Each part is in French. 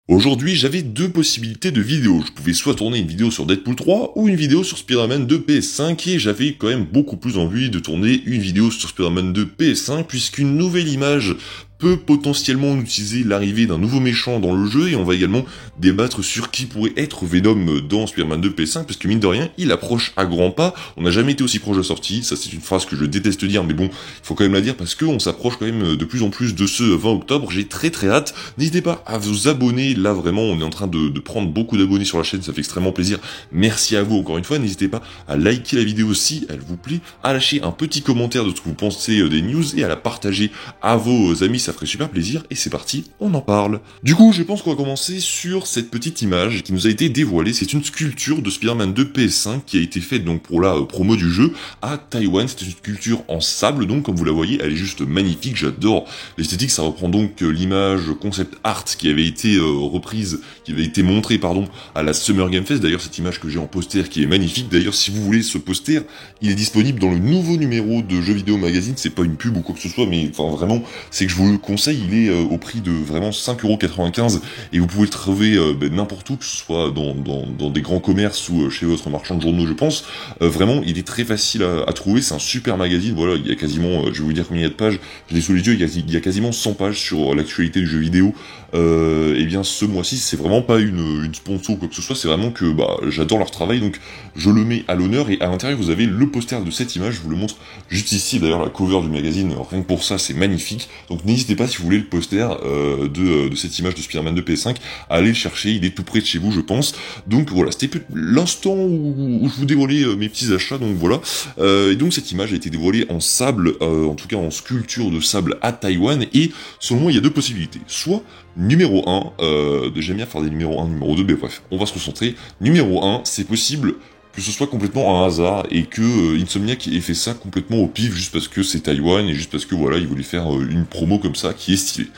Aujourd'hui, j'avais deux possibilités de vidéos. Je pouvais soit tourner une vidéo sur Deadpool 3 ou une vidéo sur Spider-Man 2 PS5 et j'avais quand même beaucoup plus envie de tourner une vidéo sur Spider-Man 2 PS5 puisqu'une nouvelle image peut potentiellement utiliser l'arrivée d'un nouveau méchant dans le jeu et on va également débattre sur qui pourrait être Venom dans Spider-Man 2 PS5 parce que mine de rien, il approche à grands pas. On n'a jamais été aussi proche de la sortie, ça c'est une phrase que je déteste dire mais bon, il faut quand même la dire parce qu'on s'approche quand même de plus en plus de ce 20 octobre, j'ai très hâte. N'hésitez pas à vous abonner, là vraiment on est en train de prendre beaucoup d'abonnés sur la chaîne, ça fait extrêmement plaisir. Merci à vous encore une fois, n'hésitez pas à liker la vidéo si elle vous plaît, à lâcher un petit commentaire de ce que vous pensez des news et à la partager à vos amis, ça ferait super plaisir, et c'est parti, on en parle. Du coup, je pense qu'on va commencer sur cette petite image qui nous a été dévoilée, c'est une sculpture de Spider-Man 2 PS5 qui a été faite donc pour la promo du jeu à Taïwan, c'est une sculpture en sable, donc comme vous la voyez, elle est juste magnifique, j'adore l'esthétique, ça reprend donc l'image concept art qui avait été reprise, qui avait été montrée, pardon, à la Summer Game Fest, d'ailleurs cette image que j'ai en poster qui est magnifique, d'ailleurs si vous voulez ce poster, il est disponible dans le nouveau numéro de Jeux Vidéo Magazine, c'est pas une pub ou quoi que ce soit, mais enfin vraiment, c'est que je vous le conseille, il est au prix de vraiment 5,95€ et vous pouvez le trouver n'importe où, que ce soit dans des grands commerces ou chez votre marchand de journaux je pense, vraiment il est très facile à trouver, c'est un super magazine, voilà, il y a quasiment, je vais vous dire combien il y a de pages, je l'ai sous les yeux, il y a quasiment 100 pages sur l'actualité du jeu vidéo, et bien ce mois-ci c'est vraiment pas une sponsor ou quoi que ce soit, c'est vraiment que j'adore leur travail, donc je le mets à l'honneur, et à l'intérieur vous avez le poster de cette image, je vous le montre juste ici, d'ailleurs la cover du magazine, rien que pour ça c'est magnifique, donc n'hésitez pas si vous voulez le poster de cette image de Spider-Man 2 PS5, à aller le chercher, il est tout près de chez vous je pense, donc voilà, c'était l'instant où je vous dévoilais mes petits achats, donc voilà, et donc cette image a été dévoilée en sable, en tout cas en sculpture de sable à Taïwan, et selon moi il y a deux possibilités, soit numéro 1, j'aime bien faire des numéros 1, numéro 2, mais bref, on va se concentrer, numéro 1, c'est possible que ce soit complètement un hasard et que Insomniac ait fait ça complètement au pif juste parce que c'est Taïwan et juste parce que voilà, il voulait faire une promo comme ça qui est stylée.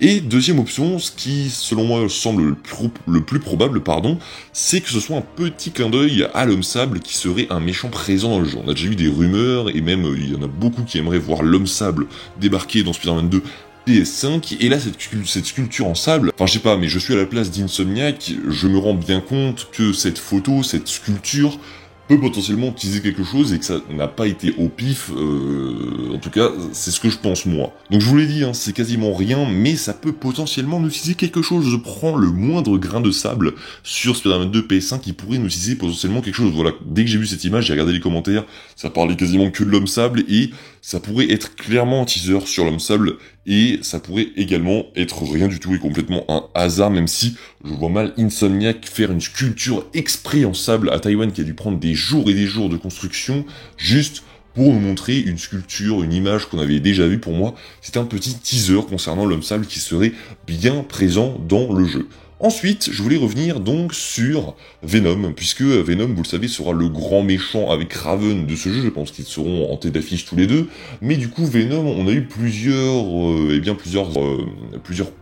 Et deuxième option, ce qui selon moi semble le plus probable, c'est que ce soit un petit clin d'œil à l'homme sable qui serait un méchant présent dans le jeu. On a déjà eu des rumeurs et même il y en a beaucoup qui aimeraient voir l'homme sable débarquer dans Spider-Man 2 PS5, et là cette sculpture en sable, enfin je sais pas, mais je suis à la place d'Insomniac, je me rends bien compte que cette photo, cette sculpture, peut potentiellement utiliser quelque chose et que ça n'a pas été au pif, en tout cas c'est ce que je pense moi. Donc je vous l'ai dit, hein, c'est quasiment rien, mais ça peut potentiellement nous utiliser quelque chose. Je prends le moindre grain de sable sur Spider-Man 2 PS5 qui pourrait nous utiliser potentiellement quelque chose. Voilà, dès que j'ai vu cette image, j'ai regardé les commentaires, ça parlait quasiment que de l'homme sable et ça pourrait être clairement un teaser sur l'homme sable et ça pourrait également être rien du tout et complètement un hasard, même si je vois mal Insomniac faire une sculpture exprès en sable à Taïwan qui a dû prendre des jours et des jours de construction juste pour nous montrer une sculpture, une image qu'on avait déjà vue. Pour moi, c'est un petit teaser concernant l'homme sable qui serait bien présent dans le jeu. Ensuite, je voulais revenir donc sur Venom, puisque Venom, vous le savez, sera le grand méchant avec Raven de ce jeu, je pense qu'ils seront en tête d'affiche tous les deux, mais du coup Venom, on a eu plusieurs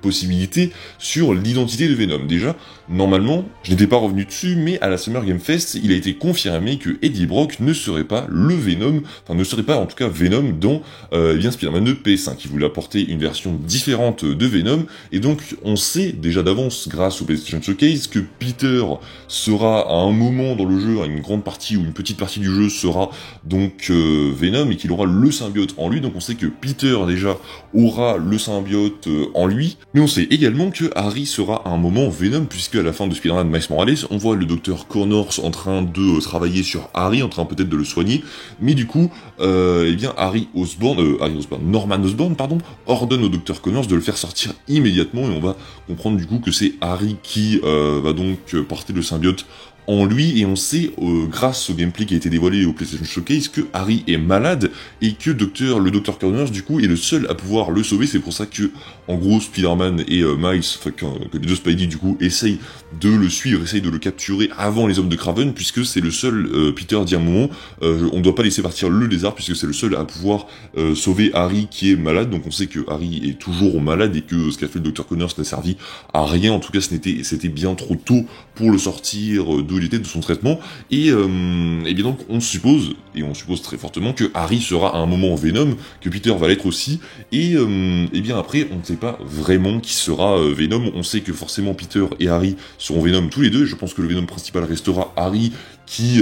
possibilités sur l'identité de Venom. Déjà, normalement, je n'étais pas revenu dessus, mais à la Summer Game Fest, il a été confirmé que Eddie Brock ne serait pas le Venom, enfin ne serait pas en tout cas Venom dans Spider-Man 2 PS5, il voulait apporter une version différente de Venom, et donc on sait déjà d'avance, grâce au PlayStation Showcase, que Peter sera à un moment dans le jeu, à une grande partie ou une petite partie du jeu sera donc Venom et qu'il aura le symbiote en lui, donc on sait que Peter déjà aura le symbiote en lui, mais on sait également que Harry sera à un moment Venom, puisque à la fin de Spider-Man Miles Morales, on voit le docteur Connors en train de travailler sur Harry, en train peut-être de le soigner, mais du coup, Norman Osborn, ordonne au docteur Connors de le faire sortir immédiatement et on va comprendre du coup que c'est Harry qui va donc porter le symbiote en lui, et on sait, grâce au gameplay qui a été dévoilé au PlayStation Showcase, que Harry est malade, et que le Dr. Connors, du coup, est le seul à pouvoir le sauver. C'est pour ça que, en gros, Spider-Man et Miles, enfin, que les deux Spidey, du coup, essayent de le suivre, essayent de le capturer avant les hommes de Kraven, puisque c'est le seul, Peter dit à un moment, on ne doit pas laisser partir le lézard, puisque c'est le seul à pouvoir sauver Harry qui est malade, donc on sait que Harry est toujours malade, et que ce qu'a fait le Dr. Connors n'a servi à rien, en tout cas, c'était bien trop tôt pour le sortir de d'où il était de son traitement, et bien donc on suppose très fortement que Harry sera à un moment Venom, que Peter va l'être aussi, et bien après on ne sait pas vraiment qui sera Venom. On sait que forcément Peter et Harry seront Venom tous les deux, et je pense que le Venom principal restera Harry, qui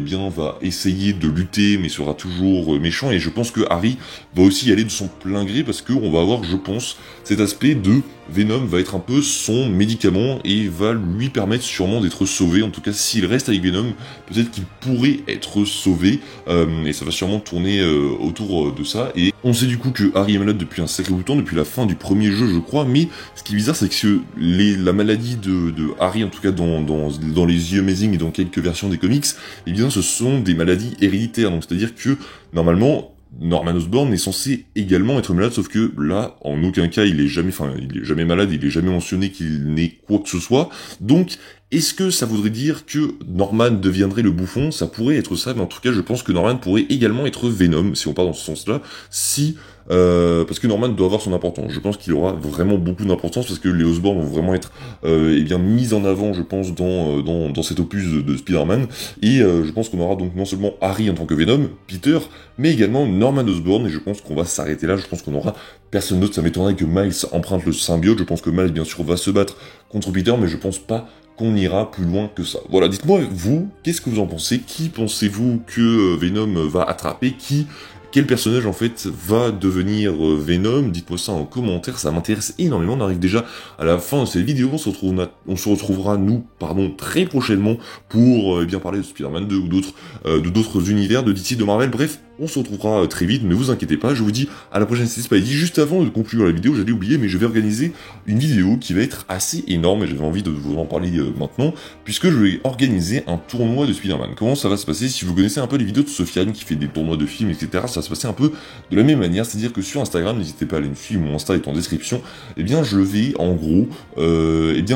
bien va essayer de lutter mais sera toujours méchant, et je pense que Harry va aussi y aller de son plein gré, parce qu'on va avoir, je pense, cet aspect de Venom va être un peu son médicament et va lui permettre sûrement d'être sauvé. En tout cas, s'il reste avec Venom, peut-être qu'il pourrait être sauvé, et ça va sûrement tourner autour de ça. Et on sait du coup que Harry est malade depuis un sacré bout de temps, depuis la fin du premier jeu je crois, mais ce qui est bizarre c'est que la maladie de Harry, en tout cas dans les The Amazing et dans quelques versions des comics, eh bien ce sont des maladies héréditaires, donc c'est-à-dire que normalement Norman Osborn est censé également être malade, sauf que là, en aucun cas, il est jamais malade, il est jamais mentionné qu'il n'ait quoi que ce soit. Donc, est-ce que ça voudrait dire que Norman deviendrait le bouffon? Ça pourrait être ça, mais en tout cas, je pense que Norman pourrait également être Venom, si on part dans ce sens-là, parce que Norman doit avoir son importance. Je pense qu'il aura vraiment beaucoup d'importance, parce que les Osborn vont vraiment être mis en avant, je pense, dans cet opus de Spider-Man, et je pense qu'on aura donc non seulement Harry en tant que Venom, Peter, mais également Norman Osborn, et je pense qu'on va s'arrêter là. Je pense qu'on aura personne d'autre. Ça m'étonnerait que Miles emprunte le symbiote. Je pense que Miles, bien sûr, va se battre contre Peter, mais je pense pas qu'on ira plus loin que ça. Voilà, dites-moi, vous, qu'est-ce que vous en pensez? Qui pensez-vous que Venom va attraper? Quel personnage en fait va devenir Venom? Dites-moi ça en commentaire, ça m'intéresse énormément. On arrive déjà à la fin de cette vidéo, on se retrouvera très prochainement pour bien parler de Spider-Man 2 ou d'autres univers de DC, de Marvel. Bref, on se retrouvera très vite, ne vous inquiétez pas. Je vous dis à la prochaine, c'est Spidey. Juste avant de conclure la vidéo, j'allais oublier, mais je vais organiser une vidéo qui va être assez énorme, et j'avais envie de vous en parler maintenant, puisque je vais organiser un tournoi de Spider-Man. Comment ça va se passer? Si vous connaissez un peu les vidéos de Sofiane qui fait des tournois de films, etc., ça va se passer un peu de la même manière, c'est-à-dire que sur Instagram, n'hésitez pas à aller me suivre, mon Insta est en description, et bien je vais en gros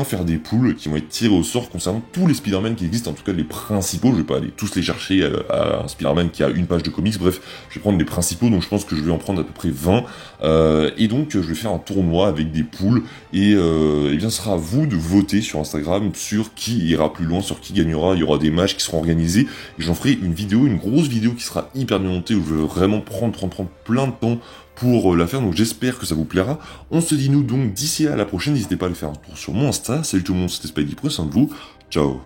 faire des poules qui vont être tirées au sort concernant tous les Spider-Man qui existent, en tout cas les principaux. Je vais pas aller tous les chercher à un Spider-Man qui a une page de comics. Bref, je vais prendre les principaux, donc je pense que je vais en prendre à peu près 20, et donc je vais faire un tournoi avec des poules, et bien ce sera à vous de voter sur Instagram sur qui ira plus loin, sur qui gagnera. Il y aura des matchs qui seront organisés, et j'en ferai une vidéo, une grosse vidéo qui sera hyper bien montée, où je vais vraiment prendre plein de temps pour la faire, donc j'espère que ça vous plaira. On se dit nous donc d'ici à la prochaine, n'hésitez pas à aller faire un tour sur mon Insta. Salut tout le monde, c'était Spidey, prenez soin de vous, ciao.